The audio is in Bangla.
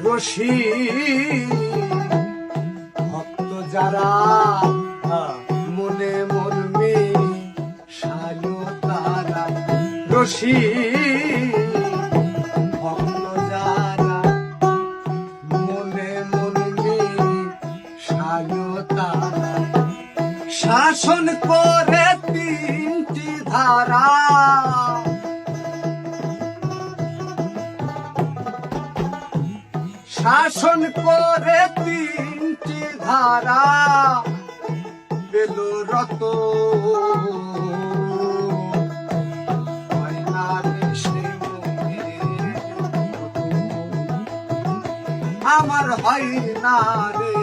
বসি ভক্ত যারা মনে মন সায়ো তারা রসি ভক্ত যারা মনে মন সায়ো তারা শাসন করে তিনটি ধারা শাসন করে তিনটি ধারা বেলুরত আমার হয় না রে